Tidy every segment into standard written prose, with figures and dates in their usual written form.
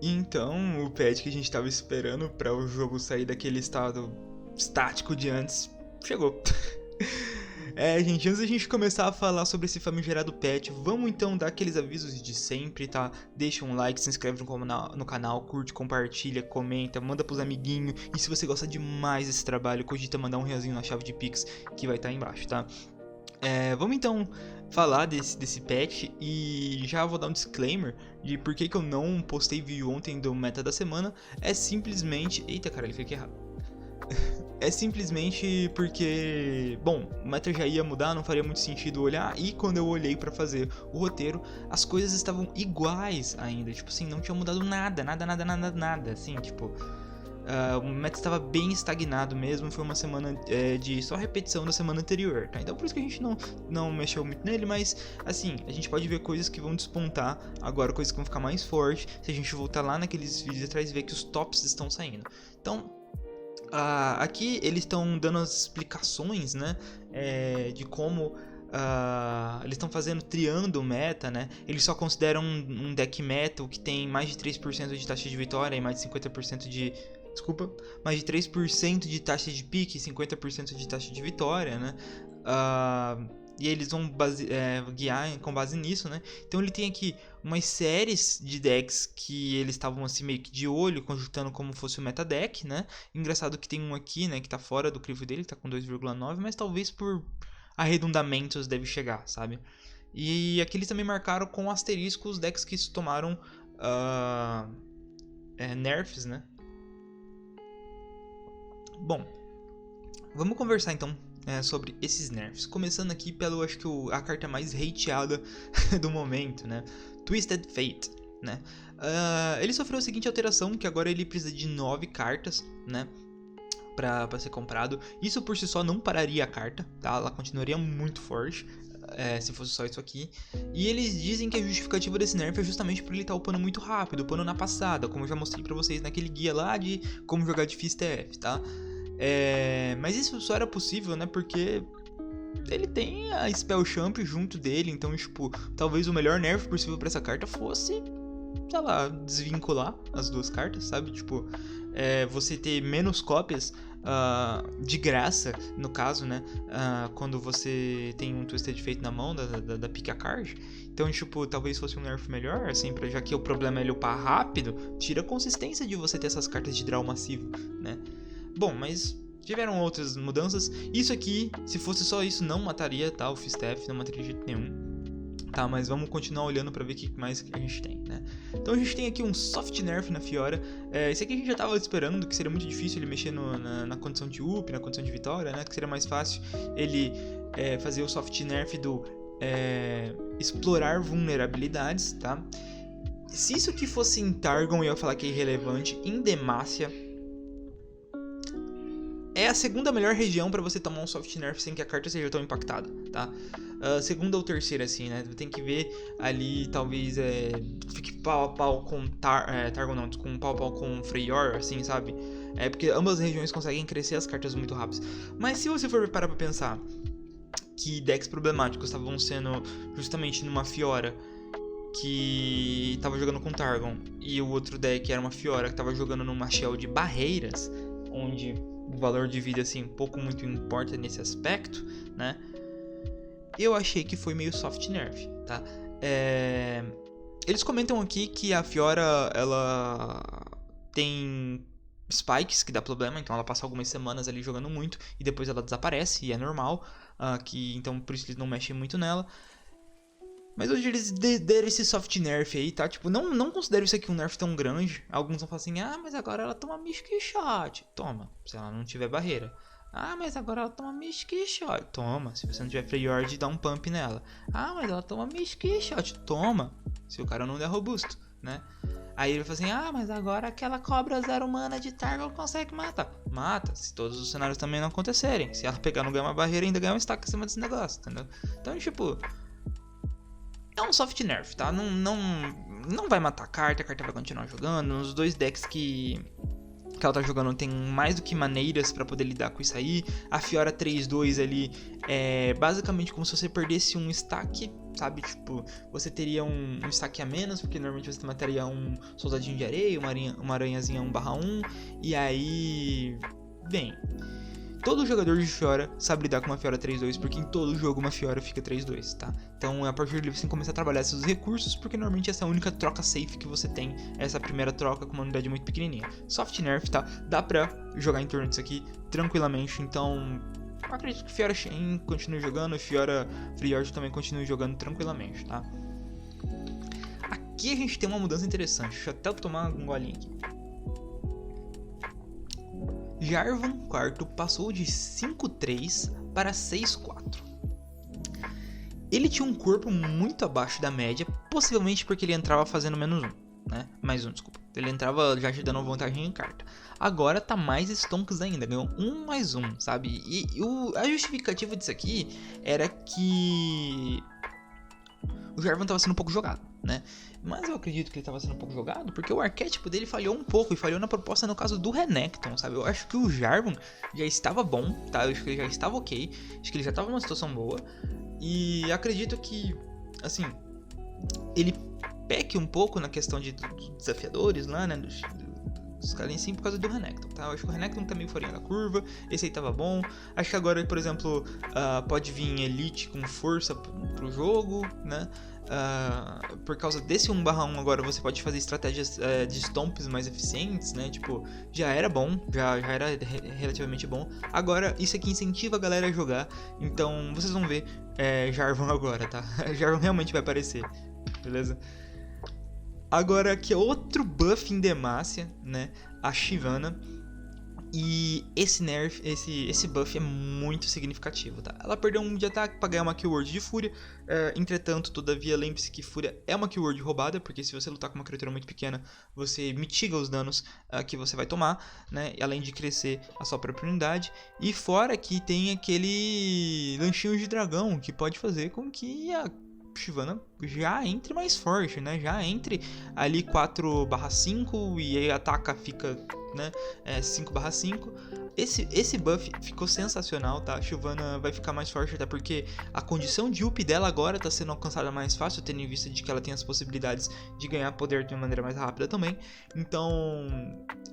Então, o patch que a gente tava esperando para o jogo sair daquele estado estático de antes, chegou. Gente, antes da gente começar a falar sobre esse famigerado patch, vamos então dar aqueles avisos de sempre, tá? Deixa um like, se inscreve no canal, curte, compartilha, comenta, manda pros amiguinhos. E se você gosta demais desse trabalho, cogita mandar um realzinho na chave de Pix que vai estar aí embaixo, tá? Vamos então falar desse patch e já vou dar um disclaimer de por que eu não postei vídeo ontem do meta da semana. É simplesmente... Eita, caralho, fiquei errado. É simplesmente porque, bom, o meta já ia mudar, não faria muito sentido olhar. E quando eu olhei pra fazer o roteiro, as coisas estavam iguais ainda. Tipo assim, não tinha mudado nada, assim, tipo... o meta estava bem estagnado mesmo, foi uma semana de só repetição da semana anterior, tá? Então por isso que a gente não mexeu muito nele, mas assim, a gente pode ver coisas que vão despontar agora, coisas que vão ficar mais fortes, se a gente voltar lá naqueles vídeos atrás e ver que os tops estão saindo. Então, aqui eles estão dando as explicações, né, de como... eles estão triando o meta, né? Eles só consideram um deck meta que tem mais de 3% de taxa de vitória e mais de 50% de... mais de 3% de taxa de pique e 50% de taxa de vitória, né? E eles vão guiar com base nisso, né? Então ele tem aqui umas séries de decks que eles estavam assim meio que de olho, conjuntando como fosse o meta deck, né? Engraçado que tem um aqui, né, que tá fora do crivo dele, que tá com 2,9, mas talvez por arredondamentos deve chegar, sabe? E aqui eles também marcaram com asterisco os decks que tomaram nerfs, né? Bom, vamos conversar então sobre esses nerfs. Começando aqui pelo, acho que a carta mais hateada do momento, né? Twisted Fate, né? Ele sofreu a seguinte alteração, que agora ele precisa de 9 cartas, né? Pra ser comprado. Isso por si só não pararia a carta, tá? Ela continuaria muito forte. Se fosse só isso aqui. E eles dizem que a justificativa desse nerf é justamente por ele estar upando muito rápido, upando na passada, como eu já mostrei pra vocês naquele guia lá de como jogar difícil TF, tá? Mas isso só era possível, né, porque ele tem a Spell Champ junto dele, então, tipo, talvez o melhor nerf possível pra essa carta fosse, sei lá, desvincular as duas cartas, sabe? Tipo, você ter menos cópias de graça, no caso, né? Quando você tem um Twisted Fate na mão da Pick a Card. Então, tipo, talvez fosse um nerf melhor, assim, já que o problema é ele upar rápido, tira a consistência de você ter essas cartas de draw massivo, né? Bom, mas tiveram outras mudanças. Isso aqui, se fosse só isso, não mataria, tá? O Fistef não mataria de jeito nenhum. Tá, mas vamos continuar olhando pra ver o que mais a gente tem, né? Então a gente tem aqui um soft nerf na Fiora. Esse aqui a gente já tava esperando, que seria muito difícil ele mexer na condição de up, na condição de vitória, né? Que seria mais fácil ele fazer o soft nerf do explorar vulnerabilidades, tá? Se isso aqui fosse em Targon, eu ia falar que é irrelevante. Em Demacia é a segunda melhor região pra você tomar um soft nerf sem que a carta seja tão impactada, tá? Segunda ou terceira, assim, né? Tem que ver ali, talvez, fique pau a pau com Targon não, com pau a pau com Freyr, assim, sabe? Porque ambas as regiões conseguem crescer as cartas muito rápido. Mas se você for parar pra pensar que decks problemáticos estavam sendo justamente numa Fiora que tava jogando com Targon, e o outro deck era uma Fiora que tava jogando numa Shell de barreiras, onde o valor de vida, assim, pouco muito importa nesse aspecto, né? Eu achei que foi meio soft nerf, tá? Eles comentam aqui que a Fiora, ela tem spikes que dá problema, então ela passa algumas semanas ali jogando muito e depois ela desaparece, e é normal, então por isso eles não mexem muito nela. Mas hoje eles deram esse soft nerf aí, tá? Tipo, não considero isso aqui um nerf tão grande. Alguns vão falar assim, mas agora ela toma Mystic Shot. Toma, se ela não tiver barreira. Mas agora ela toma Mystic Shot. Toma, se você não tiver Freyord, dá um pump nela. Mas ela toma Mystic Shot. Toma, se o cara não der robusto, né? Aí ele vai falar assim, mas agora aquela cobra 0 mana de Targon consegue matar. Mata, se todos os cenários também não acontecerem. Se ela pegar não ganhar uma barreira, ainda ganha um stack em cima desse negócio, entendeu? Então, tipo... é um soft nerf, tá? Não vai matar a carta vai continuar jogando. Os dois decks que ela tá jogando tem mais do que maneiras pra poder lidar com isso aí. A Fiora 3-2 ali é basicamente como se você perdesse um stack sabe? Tipo, você teria um destaque a menos, porque normalmente você mataria um soldadinho de areia, uma aranhazinha 1/1, e aí... Bem, todo jogador de Fiora sabe lidar com uma Fiora 3-2, porque em todo jogo uma Fiora fica 3-2, tá? Então a partir dali você tem que começar a trabalhar esses recursos, porque normalmente essa é a única troca safe que você tem, essa primeira troca com uma unidade muito pequenininha. Soft nerf, tá? Dá pra jogar em torno disso aqui tranquilamente, então... Eu acredito que Fiora Shen continue jogando e Fiora Friord também continue jogando tranquilamente, tá? Aqui a gente tem uma mudança interessante, deixa eu até tomar um golinho aqui. Jarvan IV passou de 5-3 para 6-4. Ele tinha um corpo muito abaixo da média, possivelmente porque ele entrava fazendo -1, né? +1, desculpa. Ele entrava já te dando vantagem em carta. Agora tá mais stonks ainda, ganhou 1/1, sabe? E a justificativa disso aqui era que o Jarvan tava sendo um pouco jogado, né? Mas eu acredito que ele tava sendo um pouco jogado porque o arquétipo dele falhou um pouco, e falhou na proposta no caso do Renekton, sabe? Eu acho que o Jarvan já estava bom, tá? Eu acho que ele já estava ok, acho que ele já estava numa situação boa, e acredito que, assim, ele peque um pouco na questão dos desafiadores lá, né? Dos caras em si por causa do Renekton, tá? Eu acho que o Renekton tá meio fora da curva, esse aí tava bom. Acho que agora, por exemplo, pode vir Elite com força pro jogo, né? Por causa desse 1/1 agora você pode fazer estratégias de stomps mais eficientes, né? Tipo, já era bom, já era relativamente bom. Agora, isso aqui incentiva a galera a jogar, então vocês vão ver Jarvan agora, tá? Jarvan realmente vai aparecer, beleza? Agora aqui é outro buff em Demacia, né? A Shyvana. E esse nerf, esse buff é muito significativo, tá? Ela perdeu um de ataque para ganhar uma keyword de Fúria. Entretanto, todavia, lembre-se que Fúria é uma keyword roubada, porque se você lutar com uma criatura muito pequena, você mitiga os danos que você vai tomar, né? Além de crescer a sua própria unidade. E fora que tem aquele lanchinho de dragão, que pode fazer com que a Shyvana já entre mais forte, né? Já entre ali 4/5 e aí ataca, fica, né? 5/5. Esse buff ficou sensacional, tá? A Shyvana vai ficar mais forte, até porque a condição de up dela agora está sendo alcançada mais fácil, tendo em vista de que ela tem as possibilidades de ganhar poder de uma maneira mais rápida também. Então,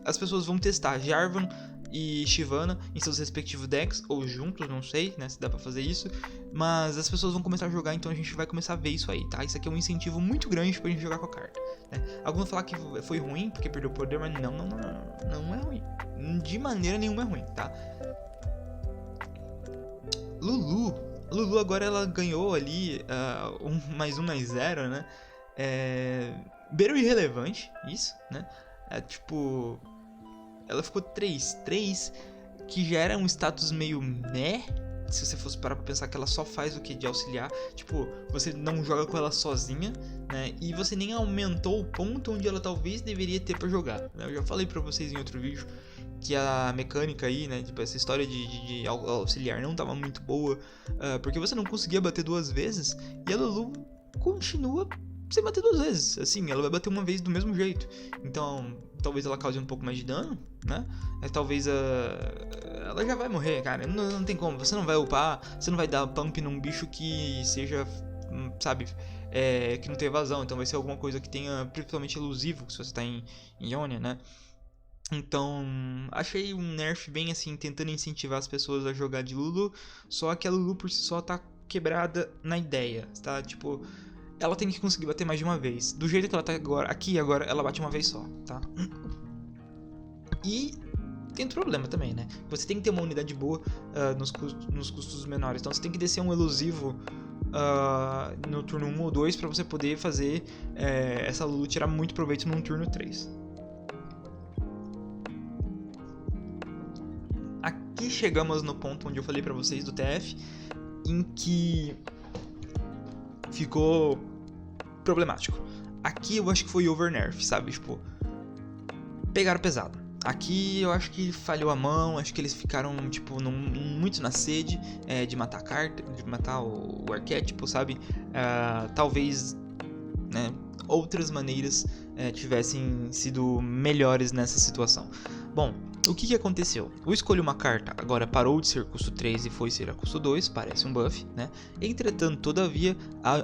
as pessoas vão testar Jarvan e Shyvana em seus respectivos decks, ou juntos, não sei, né, se dá pra fazer isso, mas as pessoas vão começar a jogar, então a gente vai começar a ver isso aí, tá? Isso aqui é um incentivo muito grande pra gente jogar com a carta, né? Alguns vão falar que foi ruim porque perdeu poder, mas não é ruim, de maneira nenhuma é ruim, tá? Lulu agora ela ganhou ali +1/+0, né? Beiro irrelevante, isso, né? Tipo, ela ficou 3-3, que já era um status meio meh, se você fosse parar pra pensar que ela só faz o que de auxiliar. Tipo, você não joga com ela sozinha, né? E você nem aumentou o ponto onde ela talvez deveria ter pra jogar, né? Eu já falei pra vocês em outro vídeo que a mecânica aí, né? Tipo, essa história de auxiliar não tava muito boa, porque você não conseguia bater 2 vezes, e a Lulu continua sem bater 2 vezes. Assim, ela vai bater uma vez do mesmo jeito. Então, talvez ela cause um pouco mais de dano, né? Talvez ela já vai morrer, cara. Não tem como. Você não vai upar, você não vai dar pump num bicho que seja, sabe, que não tem evasão. Então vai ser alguma coisa que tenha principalmente elusivo, se você tá em Ionia, né? Então, achei um nerf bem assim, tentando incentivar as pessoas a jogar de Lulu. Só que a Lulu por si só tá quebrada na ideia, tá? Tipo, ela tem que conseguir bater mais de uma vez. Do jeito que ela tá agora ela bate uma vez só, tá? E tem outro problema também, né? Você tem que ter uma unidade boa nos custos menores. Então você tem que descer um elusivo no turno 1 ou 2 pra você poder fazer essa Lulu tirar muito proveito num turno 3. Aqui chegamos no ponto onde eu falei pra vocês do TF, em que ficou problemático. Aqui eu acho que foi overnerf, sabe? Tipo, pegaram pesado. Aqui eu acho que falhou a mão, acho que eles ficaram, tipo, muito na sede de matar a carta, de matar o arquétipo, sabe? Talvez, né, outras maneiras tivessem sido melhores nessa situação. Bom, o que aconteceu? O escolha uma carta agora parou de ser custo 3 e foi ser a custo 2, parece um buff, né? Entretanto, todavia,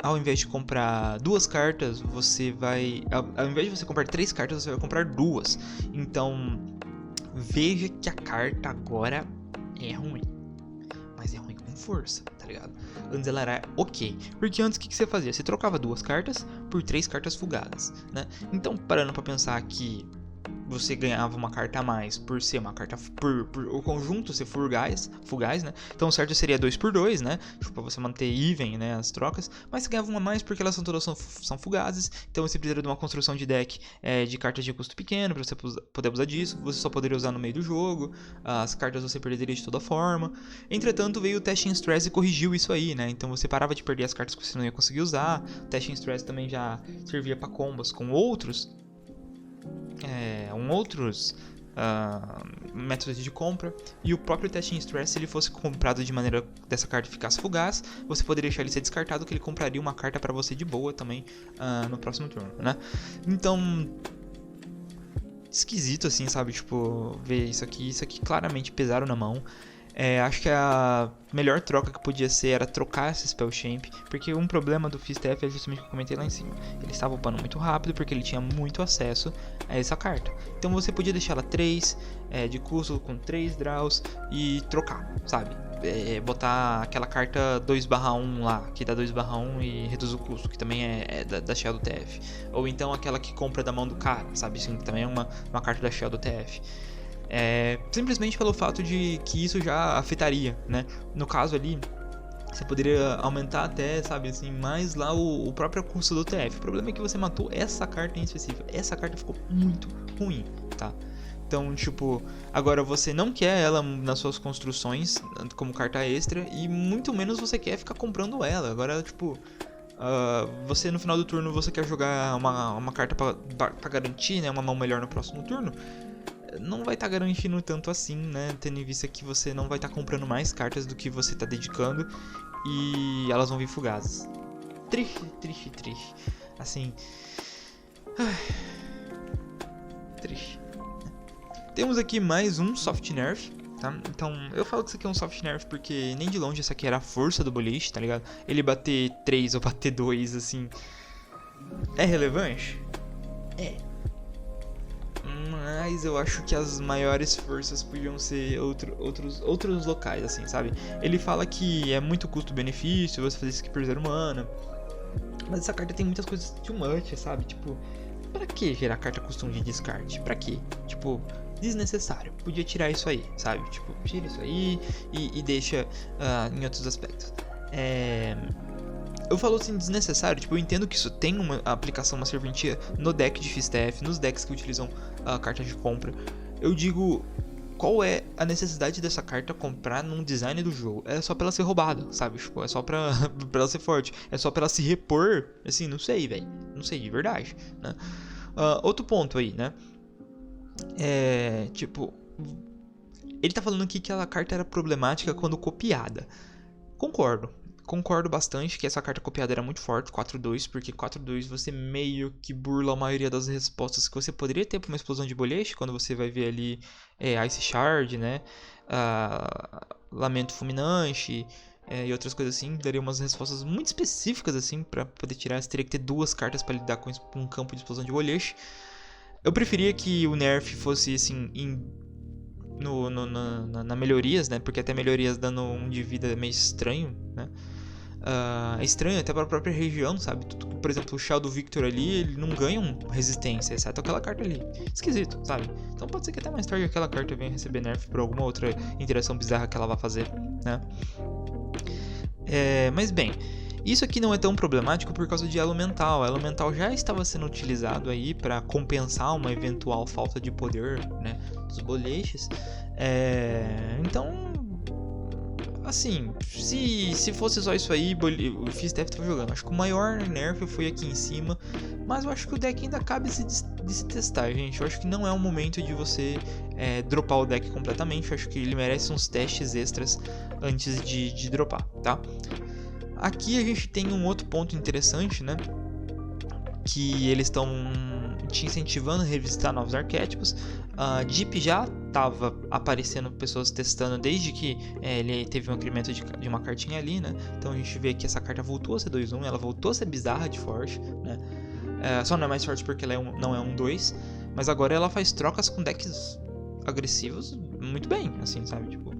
ao invés de comprar duas cartas, você vai... Ao invés de você comprar 3 cartas, você vai comprar 2. Então, veja que a carta agora é ruim. Mas é ruim com força, tá ligado? Antes ela era ok. Porque antes o que você fazia? Você trocava 2 cartas por 3 cartas fugadas, né? Então, parando pra pensar que você ganhava uma carta a mais por ser uma carta por o conjunto ser fugaz, né? Então o certo seria 2 por 2, né? Tipo, pra você manter even, né, as trocas, mas você ganhava uma a mais porque elas são fugazes. Então você precisaria de uma construção de deck de cartas de custo pequeno para você poder usar disso. Você só poderia usar no meio do jogo. As cartas você perderia de toda forma. Entretanto, veio o Testing Stress e corrigiu isso aí, né? Então você parava de perder as cartas que você não ia conseguir usar. O Testing Stress também já servia para combos com outros métodos de compra, e o próprio Testing Stress, se ele fosse comprado de maneira dessa carta ficasse fugaz, você poderia deixar ele ser descartado, que ele compraria uma carta para você de boa também no próximo turno, né? Então, esquisito assim, sabe? Tipo, ver isso aqui claramente pesaram na mão. Acho que a melhor troca que podia ser era trocar esse Spell Champ, porque um problema do Fist F é justamente o que eu comentei lá em cima. Ele estava upando muito rápido porque ele tinha muito acesso a essa carta. Então você podia deixar ela 3 de custo com 3 draws e trocar, sabe? Botar aquela carta 2/1 lá, que dá 2/1 e reduz o custo, que também é da Shell do TF. Ou então aquela que compra da mão do cara, sabe? Sim, que também é uma carta da Shell do TF. Simplesmente pelo fato de que isso já afetaria, né? No caso ali, você poderia aumentar até, sabe, assim, mais lá o próprio custo do TF. O problema é que você matou essa carta em específico. Essa carta ficou muito ruim, tá? Então, tipo, agora você não quer ela nas suas construções como carta extra e muito menos você quer ficar comprando ela. Agora, tipo... você no final do turno você quer jogar uma carta pra garantir, né, uma mão melhor no próximo turno. Não vai estar garantindo tanto assim, né? Tendo em vista que você não vai estar comprando mais cartas do que você está dedicando e elas vão vir fugazes. Triste. Assim. Triste. Temos aqui mais um soft nerf, tá? Então, eu falo que isso aqui é um soft nerf porque nem de longe essa aqui era a força do boliche, tá ligado? Ele bater 3 ou bater 2, assim. É relevante? Mas eu acho que as maiores forças podiam ser outros locais, assim, sabe? Ele fala que é muito custo-benefício você fazer isso aqui por 0 mana. Mas essa carta tem muitas coisas too much, sabe? Tipo, pra que gerar carta custom de descarte? Pra quê? Tipo, desnecessário. Podia tirar isso aí, sabe? Tipo, tira isso aí e deixa em outros aspectos. Eu falo assim, desnecessário, tipo, eu entendo que isso tem uma aplicação, uma serventia no deck de Fist F, nos decks que utilizam cartas de compra. Eu digo, qual é a necessidade dessa carta comprar num design do jogo? É só pra ela ser roubada, sabe? Tipo, é só pra ela ser forte, é só pra ela se repor, assim, não sei, velho. Não sei, de verdade, né? Outro ponto aí, né? Tipo, ele tá falando aqui que aquela carta era problemática quando copiada. Concordo bastante que essa carta copiada era muito forte, 4/2, porque 4/2 você meio que burla a maioria das respostas que você poderia ter para uma explosão de boliche, quando você vai ver ali Ice Shard, né? Lamento Fulminante e outras coisas assim, daria umas respostas muito específicas assim para poder tirar. Você teria que ter 2 cartas para lidar com um campo de explosão de boliche. Eu preferia que o nerf fosse assim na melhorias, né? Porque até melhorias dando 1 de vida é meio estranho, né? É estranho até para a própria região, sabe? Por exemplo, o Shell do Victor ali, ele não ganha resistência, exceto aquela carta ali. Esquisito, sabe? Então pode ser que até mais tarde aquela carta venha receber nerf por alguma outra interação bizarra que ela vá fazer, né? Mas bem, isso aqui não é tão problemático por causa de elo mental. Elo mental já estava sendo utilizado aí para compensar uma eventual falta de poder, né, dos boliches. Então, assim, se fosse só isso aí, o Fist deve estar jogando. Acho que o maior nerf foi aqui em cima, mas eu acho que o deck ainda cabe de se testar, gente. Eu acho que não é o momento de você dropar o deck completamente. Eu acho que ele merece uns testes extras antes de dropar, tá? Aqui a gente tem um outro ponto interessante, né? Que eles estão te incentivando a revisitar novos arquétipos. Deep já tava aparecendo pessoas testando desde que ele teve um incremento de uma cartinha ali, né? Então a gente vê que essa carta voltou a ser 2-1, ela voltou a ser bizarra de forte, né? Só não é mais forte porque ela não é um 2, mas agora ela faz trocas com decks agressivos muito bem, assim, sabe? Tipo,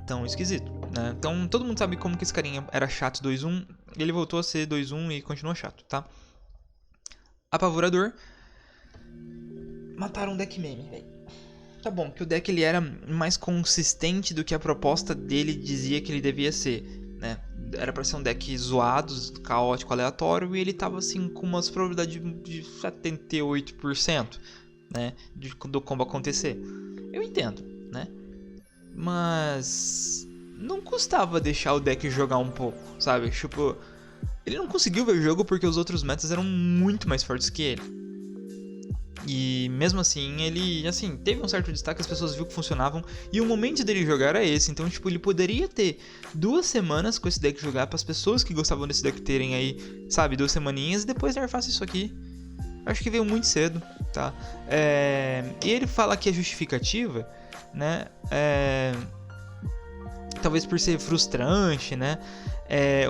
tão esquisito, né? Então todo mundo sabe como que esse carinha era chato 2-1, e ele voltou a ser 2-1 e continua chato, tá? Apavorador. Mataram um deck meme, velho. Tá bom, que o deck ele era mais consistente do que a proposta dele dizia que ele devia ser, né? Era pra ser um deck zoado, caótico, aleatório, e ele tava assim com umas probabilidades de 78%, né? Do combo acontecer. Eu entendo, né? Mas não custava deixar o deck jogar um pouco, sabe? Tipo, ele não conseguiu ver o jogo porque os outros metas eram muito mais fortes que ele. E mesmo assim, ele, assim, teve um certo destaque, as pessoas viram que funcionavam, e o momento dele jogar era esse. Então, tipo, ele poderia ter 2 semanas com esse deck jogar, para as pessoas que gostavam desse deck terem aí, sabe, 2 semaninhas, e depois nerfasse isso aqui. Acho que veio muito cedo, tá? E ele fala que a justificativa, né, talvez por ser frustrante, né,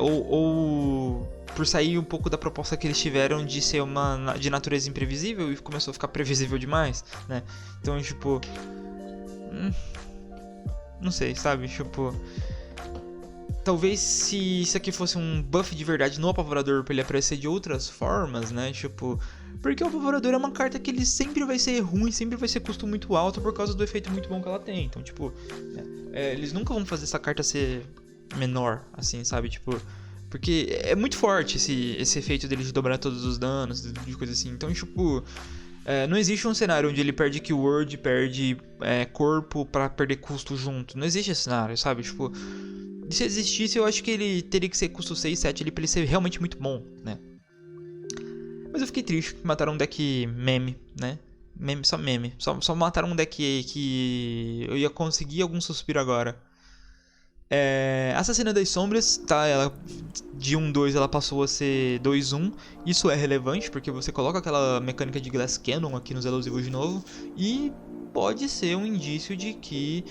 ou por sair um pouco da proposta que eles tiveram de ser de natureza imprevisível e começou a ficar previsível demais, né? Então, tipo, não sei, sabe? Tipo, talvez se isso aqui fosse um buff de verdade no Apavorador pra ele aparecer de outras formas, né? Tipo, porque o Apavorador é uma carta que ele sempre vai ser ruim, sempre vai ser custo muito alto por causa do efeito muito bom que ela tem. Então, tipo, eles nunca vão fazer essa carta ser menor, assim, sabe? Tipo, porque é muito forte esse efeito dele de dobrar todos os danos, de coisa assim. Então, tipo, não existe um cenário onde ele perde keyword, perde corpo pra perder custo junto. Não existe esse cenário, sabe? Tipo, se existisse, eu acho que ele teria que ser custo 6, 7 ali pra ele ser realmente muito bom, né? Mas eu fiquei triste que mataram um deck meme, né? Meme. Só mataram um deck que eu ia conseguir algum suspiro agora. Assassina das Sombras, tá? Ela, de 1-2 ela passou a ser 2-1. Isso é relevante porque você coloca aquela mecânica de Glass Cannon aqui nos elusivos de novo. E pode ser um indício de que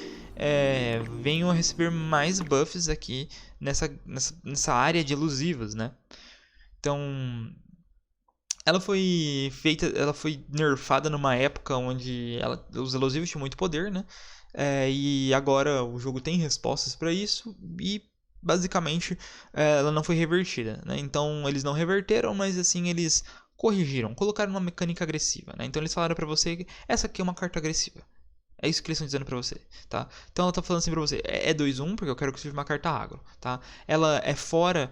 venham a receber mais buffs aqui nessa área de elusivos, né? Então, ela foi nerfada numa época onde os elusivos tinham muito poder, né? E agora o jogo tem respostas para isso e basicamente ela não foi revertida, né? Então eles não reverteram, mas assim eles corrigiram, colocaram uma mecânica agressiva, né? Então eles falaram para você que essa aqui é uma carta agressiva. É isso que eles estão dizendo pra você, tá? Então ela tá falando assim pra você, é 2-1 porque eu quero que seja uma carta agro, tá? Ela é fora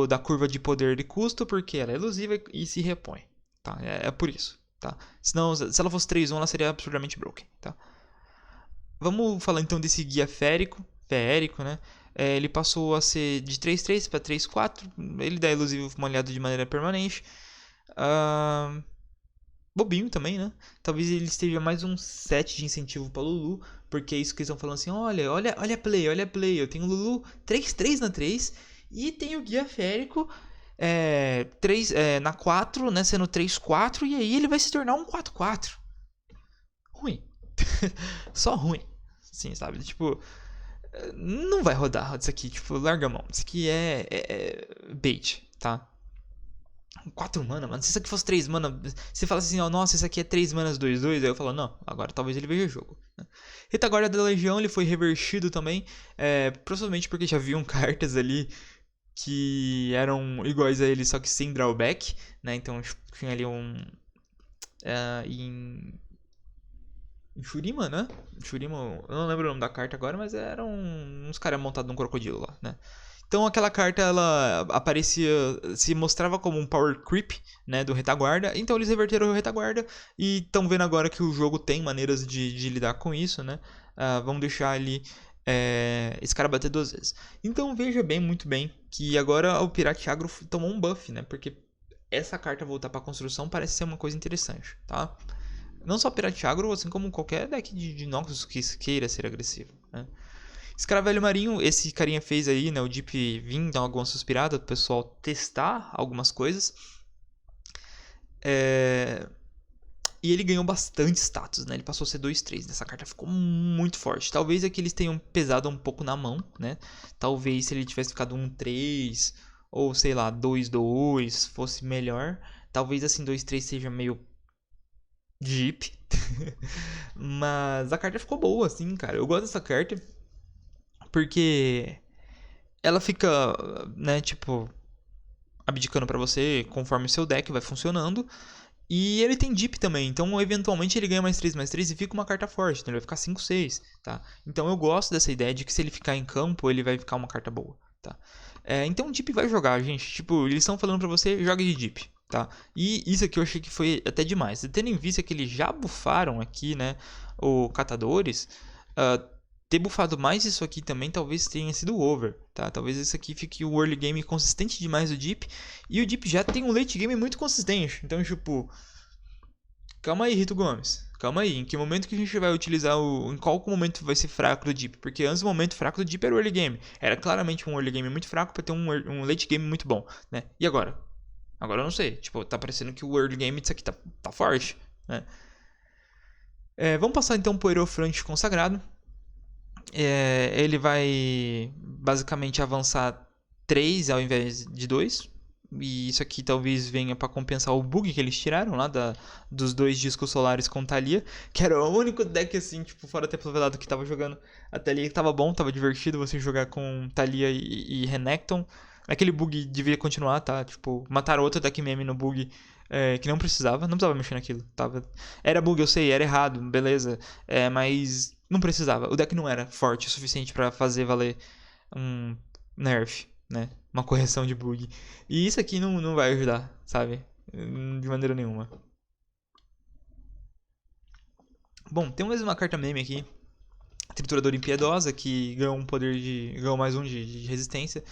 da curva de poder e custo porque ela é elusiva e se repõe, tá? É por isso, tá? Senão, se ela fosse 3-1 ela seria absurdamente broken, tá? Vamos falar então desse guia feérico, né? Ele passou a ser de 3-3 para 3-4, ele dá elusivo molhado de maneira permanente. Bobinho também, né? Talvez ele esteja mais um set de incentivo para Lulu, porque é isso que eles estão falando assim, olha a play, eu tenho Lulu 3-3 na 3 e tenho guia férico 3, na 4, né, sendo 3-4, e aí ele vai se tornar um 4-4. Ruim. Só ruim. Sim, sabe? Tipo, não vai rodar isso aqui, tipo, larga a mão. Isso aqui é bait, tá? 4 mana, mano. Se isso aqui fosse 3 mana, você fala assim, ó, nossa, isso aqui é 3 manas 2-2, aí eu falo, não, agora talvez ele veja o jogo. Retaguarda da Legião, ele foi revertido também, provavelmente porque já haviam cartas ali que eram iguais a ele, só que sem drawback, né? Então tinha ali em Shurima, né? Shurima, eu não lembro o nome da carta agora, mas eram uns caras montados num crocodilo lá, né? Então aquela carta ela aparecia, se mostrava como um power creep, né, do retaguarda. Então eles reverteram o retaguarda e estão vendo agora que o jogo tem maneiras de lidar com isso, né? Vamos deixar ali esse cara bater 2 vezes. Então veja bem, muito bem, que agora o Pirate Agro tomou um buff, né? Porque essa carta voltar para construção parece ser uma coisa interessante, tá? Não só Pirate Agro, assim como qualquer deck de Noxus que queira ser agressivo, né? Escaravelho Marinho, esse carinha fez aí, né, o Deep vir dar alguma suspirada pro pessoal testar algumas coisas. E ele ganhou bastante status, né? Ele passou a ser 2-3. Essa carta ficou muito forte. Talvez é que eles tenham pesado um pouco na mão, né? Talvez se ele tivesse ficado 1-3 ou sei lá, 2-2 fosse melhor. Talvez assim 2-3 seja meio Jeep. Mas a carta ficou boa, assim, cara. Eu gosto dessa carta porque ela fica, né, tipo, abdicando pra você conforme o seu deck vai funcionando. E ele tem Deep também, então eventualmente ele ganha mais 3 e fica uma carta forte, então ele vai ficar 5-6, tá? Então eu gosto dessa ideia de que se ele ficar em campo, ele vai ficar uma carta boa, tá? Então o Deep vai jogar, gente. Tipo, eles estão falando pra você, joga de Deep, tá? E isso aqui eu achei que foi até demais. Tendo em vista que eles já bufaram aqui, né, o Catadores, ter bufado mais isso aqui também talvez tenha sido over, tá? Talvez isso aqui fique o early game consistente demais do Deep. E o Deep já tem um late game muito consistente. Então, tipo... Calma aí, Rito Gomes. Calma aí. Em que momento que a gente vai utilizar em qual momento vai ser fraco do Deep? Porque antes o momento fraco do Deep era o early game. Era claramente um early game muito fraco pra ter um late game muito bom, né? E agora? Agora eu não sei. Tipo, tá parecendo que o early game disso aqui tá forte, né? Vamos passar então pro Hierophant Consagrado. Ele vai basicamente avançar 3 ao invés de 2. E isso aqui talvez venha para compensar o bug que eles tiraram lá dos 2 discos solares com Thalia. Que era o único deck assim, tipo, fora ter revelado que tava jogando a Thalia, que tava bom, tava divertido você jogar com Thalia e Renekton. Aquele bug devia continuar, tá? Tipo, mataram outro deck meme no bug que não precisava mexer naquilo. Era bug, eu sei, era errado, beleza. Mas não precisava. O deck não era forte o suficiente pra fazer valer um nerf, né? Uma correção de bug. E isso aqui não vai ajudar, sabe? De maneira nenhuma. Bom, tem mais uma carta meme aqui. Trituradora Impiedosa, que ganhou um poder de... ganhou mais um de resistência.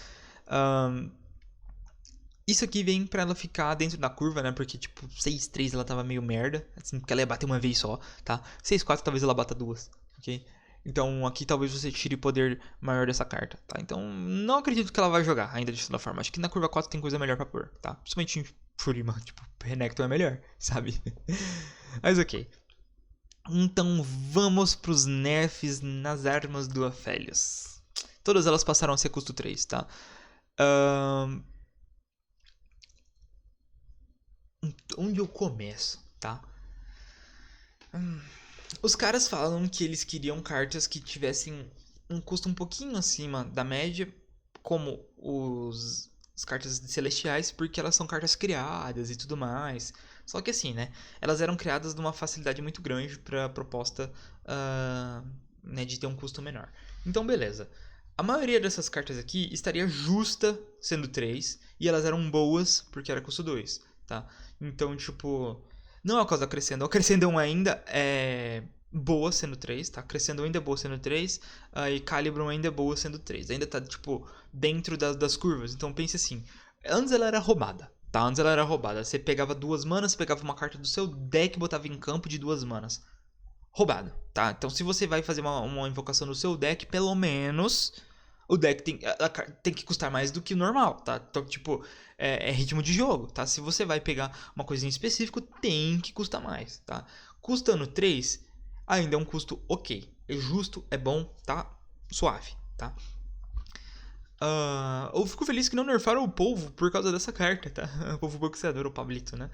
Isso aqui vem pra ela ficar dentro da curva, né? Porque, tipo, 6-3 ela tava meio merda. Assim, porque ela ia bater uma vez só, tá? 6-4 talvez ela bata duas, ok? Então aqui talvez você tire poder maior dessa carta, tá? Então não acredito que ela vai jogar ainda de toda forma. Acho que na curva 4 tem coisa melhor pra pôr, tá? Principalmente em Furima, tipo, Renekton é melhor, sabe? Mas ok. Então vamos pros nerfs nas armas do Aphelios. Todas elas passaram a ser custo 3, tá? Onde eu começo, tá? Os caras falam que eles queriam cartas que tivessem um custo um pouquinho acima da média, como as cartas celestiais, porque elas são cartas criadas e tudo mais. Só que assim, né? Elas eram criadas de uma facilidade muito grande para a proposta né, de ter um custo menor. Então, beleza. A maioria dessas cartas aqui estaria justa sendo 3, e elas eram boas porque era custo 2, tá? Então, tipo... Não é o caso da Crescendo. A Crescendo ainda é boa sendo 3, tá? Crescendo ainda é boa sendo 3. E Calibrum ainda é boa sendo 3. Ainda tá, tipo, dentro das curvas. Então pense assim. Antes ela era roubada, tá? Antes ela era roubada. Você pegava 2 manas, pegava uma carta do seu deck e botava em campo de 2 manas. Roubado, tá? Então se você vai fazer uma invocação no seu deck, pelo menos... O deck tem que custar mais do que o normal, tá? Então, tipo, é ritmo de jogo, tá? Se você vai pegar uma coisinha específica, tem que custar mais, tá? Custando 3, ainda é um custo ok. É justo, é bom, tá? Suave, tá? Eu fico feliz que não nerfaram o polvo por causa dessa carta, tá? O polvo boxeador, o Pablito, né?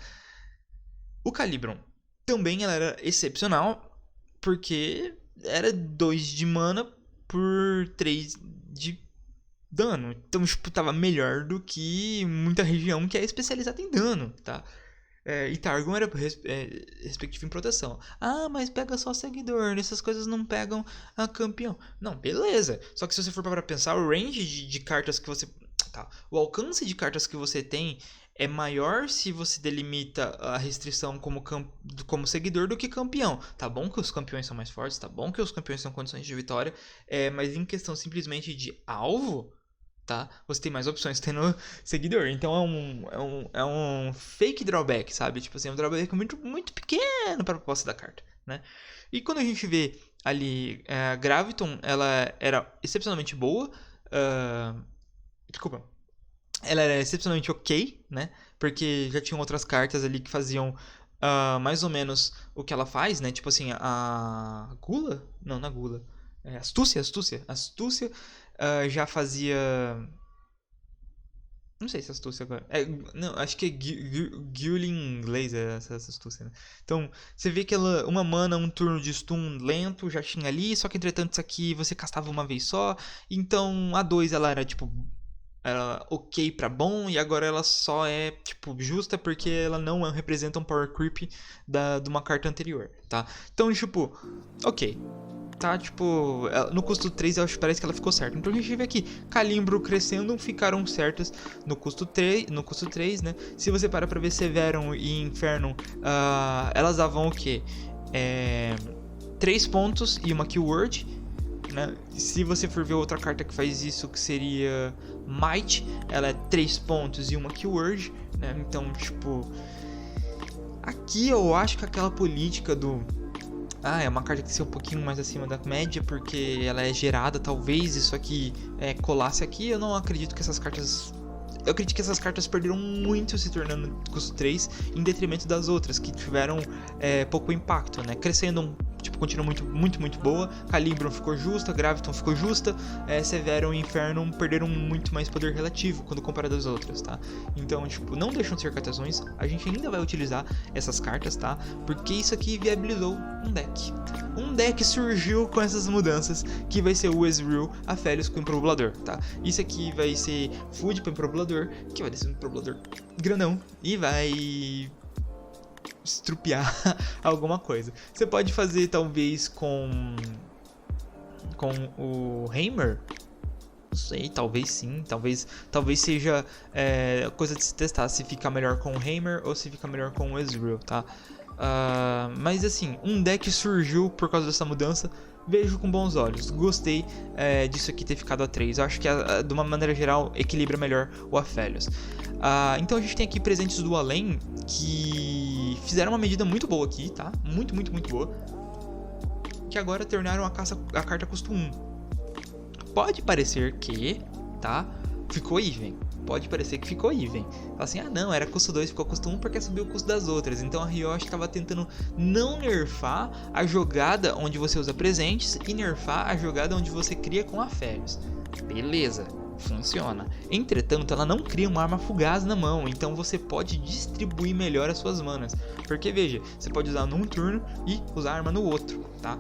O Calibrum também ela era excepcional, porque era 2 de mana por 3 de dano. Então, tipo, tava melhor do que muita região que é especializada em dano, tá? E Targon era respectivo em proteção. Ah, mas pega só seguidor, essas coisas não pegam a campeão. Não, beleza. Só que se você for para pensar, o range de cartas que você... Tá. O alcance de cartas que você tem é maior se você delimita a restrição como seguidor do que campeão. Tá bom que os campeões são mais fortes, tá bom que os campeões têm condições de vitória, mas em questão simplesmente de alvo, tá? Você tem mais opções tendo seguidor. Então é um fake drawback, sabe? Tipo assim, é um drawback muito, muito pequeno para a proposta da carta, né? E quando a gente vê ali a Graviton, ela era excepcionalmente boa. Desculpa. Ela era excepcionalmente ok, né? Porque já tinham outras cartas ali que faziam mais ou menos o que ela faz, né? Tipo assim, a Gula? Não, na Gula. Astúcia. Astúcia já fazia... Não sei se é astúcia agora. Não, acho que é Guile em inglês essa astúcia, né? Então, você vê que uma mana, um turno de stun lento já tinha ali, só que entretanto isso aqui você castava uma vez só. Então, a 2 ela era tipo... Era ok pra bom, e agora ela só é, tipo, justa porque ela não representa um power creep de uma carta anterior, tá? Então, tipo, ok. Tá, tipo, no custo 3 eu acho que parece que ela ficou certa. Então a gente vê aqui, Calimbro crescendo ficaram certas no custo 3, né? Se você parar pra ver Severum e Inferno, elas davam o quê? 3 pontos e uma keyword, né? Se você for ver outra carta que faz isso, que seria Might, ela é 3 pontos e uma keyword, né? Então, tipo, aqui eu acho que aquela política do... é uma carta que ser um pouquinho mais acima da média, porque ela é gerada, talvez isso aqui colasse aqui. Eu não acredito que essas cartas... Eu acredito que essas cartas perderam muito se tornando custo 3, em detrimento das outras, que tiveram pouco impacto, né? Crescendo, tipo, continua muito boa. Calibrum ficou justa, Graviton ficou justa, Severum e Inferno perderam muito mais poder relativo quando comparado às outras, tá? Então, tipo, não deixam de ser cartazões, a gente ainda vai utilizar essas cartas, tá? Porque isso aqui viabilizou um deck. Um deck surgiu com essas mudanças, que vai ser o Ezreal, Aphelios com o Improbulador, tá? Isso aqui vai ser Food para o Improbulador, que vai descer um Improbulador grandão e vai estrupiar alguma coisa. Você pode fazer talvez com o Heimer. Não sei, talvez sim, talvez seja coisa de se testar, se fica melhor com o Heimer ou se fica melhor com o Ezreal, tá? Mas assim, um deck surgiu por causa dessa mudança, vejo com bons olhos. Gostei disso aqui ter ficado a 3. Eu acho que de uma maneira geral equilibra melhor o Aphelios. Então a gente tem aqui presentes do além que fizeram uma medida muito boa aqui, tá? Muito boa. Que agora tornaram a carta custo 1. Pode parecer que, tá? Ficou even. Pode parecer que ficou even. Fala assim, não, era custo 2, ficou custo 1 porque subiu o custo das outras. Então a Ryoshi estava tentando não nerfar a jogada onde você usa presentes e nerfar a jogada onde você cria com Aphelios. Beleza, funciona. Entretanto, ela não cria uma arma fugaz na mão, então você pode distribuir melhor as suas manas. Porque veja, você pode usar num turno e usar a arma no outro, tá?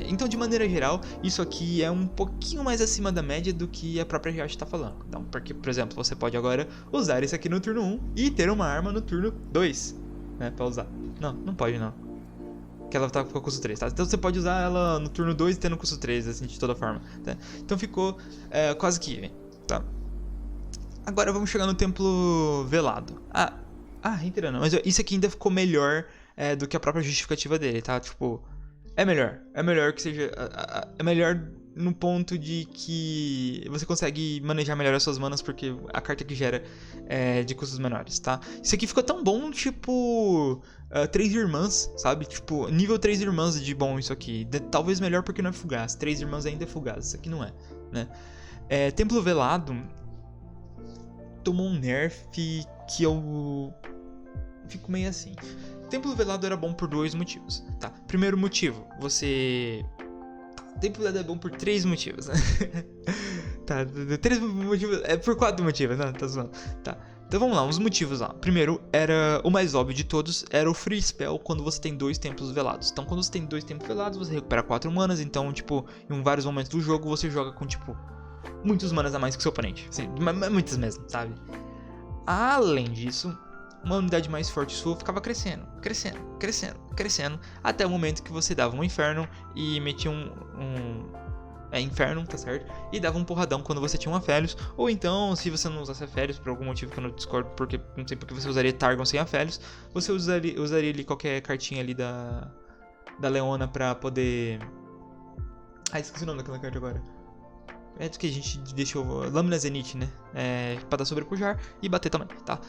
Então, de maneira geral, isso aqui é um pouquinho mais acima da média do que a própria Ryoshi está falando. Então, porque, por exemplo, você pode agora usar isso aqui no turno 1 e ter uma arma no turno 2, né, pra usar. Não pode não. Que ela tá com custo 3, tá? Então você pode usar ela no turno 2 e ter no custo 3, assim, de toda forma, tá? Então ficou quase que even, tá? Agora vamos chegar no Templo Velado. Ainda não, mas isso aqui ainda ficou melhor do que a própria justificativa dele, tá? Tipo, é melhor que seja... É melhor no ponto de que você consegue manejar melhor as suas manas, porque a carta que gera é de custos menores, tá? Isso aqui ficou tão bom, tipo... 3 irmãs, sabe? Tipo, nível 3 irmãs de bom isso aqui. Talvez melhor porque não é fugaz. 3 irmãs ainda é fugaz, isso aqui não é, né? Templo Velado tomou um nerf que eu fico meio assim. Templo Velado era bom por 2 motivos, tá? Primeiro motivo, Templo Velado é bom por 3 motivos, né? Tá, 3 motivos... por 4 motivos, não, tá zoando. Tá, então vamos lá, os motivos lá. Primeiro, era o mais óbvio de todos, era o Free Spell quando você tem 2 Templos Velados. Então, quando você tem 2 Templos Velados, você recupera 4 manas, então, tipo, em vários momentos do jogo, você joga com, tipo, muitos manas a mais que o seu oponente. Assim, muitas mesmo, sabe? Além disso, uma unidade mais forte sua ficava crescendo, até o momento que você dava um Inferno e metia Inferno, tá certo? E dava um porradão quando você tinha um Aphelios, ou então, se você não usasse Aphelios, por algum motivo que eu não discordo, porque não sei porque você usaria Targon sem Aphelios, você usaria ali qualquer cartinha ali da Leona pra poder... esqueci o nome daquela carta agora. É do que a gente deixou... Lâmina Zenith, né? Pra dar sobrepujar e bater também, tá?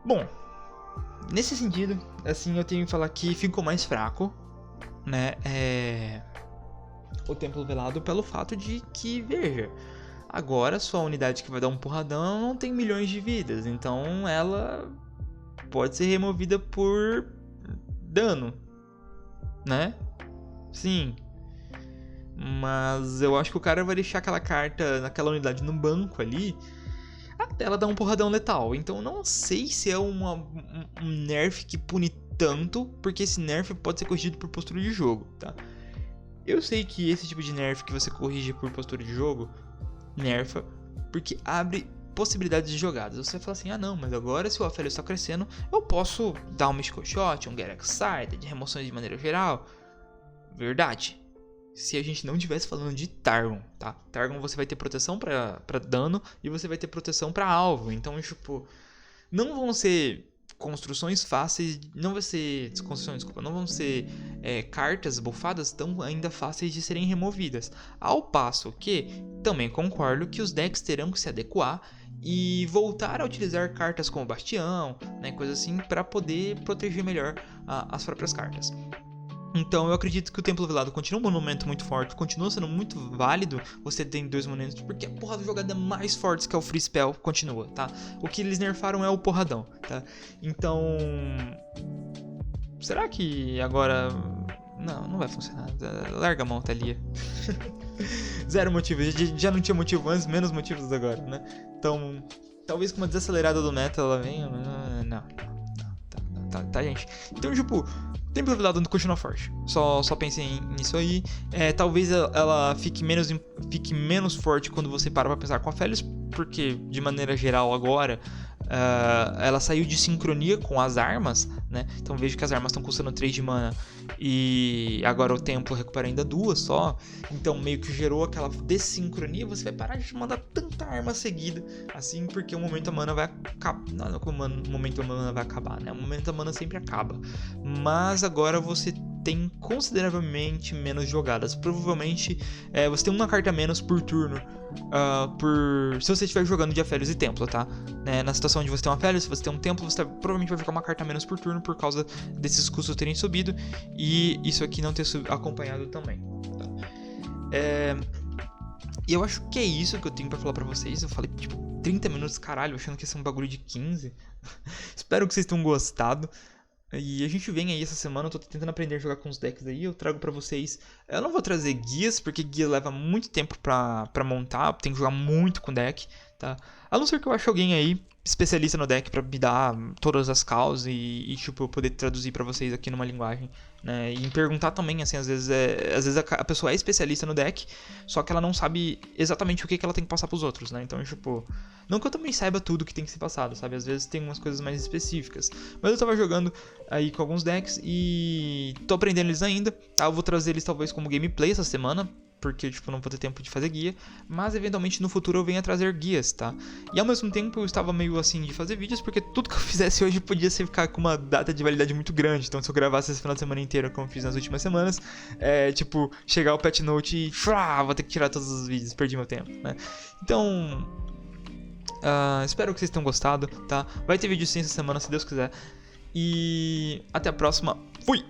Bom, nesse sentido, assim, eu tenho que falar que ficou mais fraco, né? O Templo Velado pelo fato de que, veja, agora sua unidade que vai dar um porradão não tem milhões de vidas, então ela pode ser removida por dano, né? Sim. Mas eu acho que o cara vai deixar aquela carta naquela unidade no banco ali até ela dar um porradão letal. Então não sei se é um nerf que pune tanto, porque esse nerf pode ser corrigido por postura de jogo, tá? Eu sei que esse tipo de nerf que você corrige por postura de jogo, nerfa, porque abre possibilidades de jogadas. Você vai falar assim, não, mas agora se o Aphelios está crescendo, eu posso dar um Mystical Shot, um Get Excited, remoções de maneira geral. Verdade. Se a gente não estivesse falando de Targon, tá? Targon você vai ter proteção pra dano e você vai ter proteção pra alvo. Então, tipo, não vão ser construções fáceis, não vão ser cartas bufadas tão ainda fáceis de serem removidas. Ao passo que, também concordo que os decks terão que se adequar e voltar a utilizar cartas como Bastião, né, coisa assim, para poder proteger melhor as próprias cartas. Então eu acredito que o Templo Velado continua um monumento muito forte, continua sendo muito válido você tem 2 monumentos, porque a porra da jogada mais forte que é o Free Spell continua, tá? O que eles nerfaram é o porradão, tá? Então... será que agora... Não vai funcionar. Larga a mão, Thalia. Zero motivos. Já não tinha motivo antes, menos motivos agora, né? Então, talvez com uma desacelerada do meta ela venha... Não. Tá, gente? Então, tipo... Templo Velado continua forte. Só pensem nisso aí. Talvez ela fique menos forte quando você para pra pensar com a Aphelios, porque, de maneira geral, agora ela saiu de sincronia com as armas, né? Então vejo que as armas estão custando 3 de mana e agora o templo recupera ainda 2 só. Então meio que gerou aquela desincronia. Você vai parar de mandar tanta arma seguida assim, porque o momento da mana vai acabar. Não é que o momento da mana vai acabar, né? O momento da mana sempre acaba. Mas agora você tem consideravelmente menos jogadas. Provavelmente você tem uma carta a menos por turno. Se você estiver jogando de Aphelios e Templo, tá? Na situação onde você tem um Aphelios, se você tem um Templo, você provavelmente vai jogar uma carta a menos por turno por causa desses custos terem subido e isso aqui não ter acompanhado também, tá? E eu acho que é isso que eu tenho pra falar pra vocês. Eu falei tipo 30 minutos, caralho, achando que ia ser um bagulho de 15. Espero que vocês tenham gostado. E a gente vem aí essa semana, eu tô tentando aprender a jogar com os decks aí, eu trago pra vocês. Eu não vou trazer guias, porque guia leva muito tempo pra montar, tem que jogar muito com deck, tá? A não ser que eu ache alguém aí, especialista no deck, pra me dar todas as causas e tipo, eu poder traduzir pra vocês aqui numa linguagem, né? E perguntar também, assim, às vezes a pessoa é especialista no deck, só que ela não sabe exatamente o que ela tem que passar pros outros, né? Então, tipo, não que eu também saiba tudo que tem que ser passado, sabe? Às vezes tem umas coisas mais específicas. Mas eu tava jogando aí com alguns decks e tô aprendendo eles ainda, tá? Eu vou trazer eles talvez como gameplay essa semana, porque, tipo, não vou ter tempo de fazer guia, mas eventualmente no futuro eu venho a trazer guias, tá? E ao mesmo tempo eu estava meio assim de fazer vídeos, porque tudo que eu fizesse hoje podia ficar com uma data de validade muito grande, então se eu gravasse esse final de semana inteiro, como eu fiz nas últimas semanas, tipo, chegar o patch note e vou ter que tirar todos os vídeos, perdi meu tempo, né? Então, espero que vocês tenham gostado, tá? Vai ter vídeo sim essa semana, se Deus quiser, e até a próxima, fui!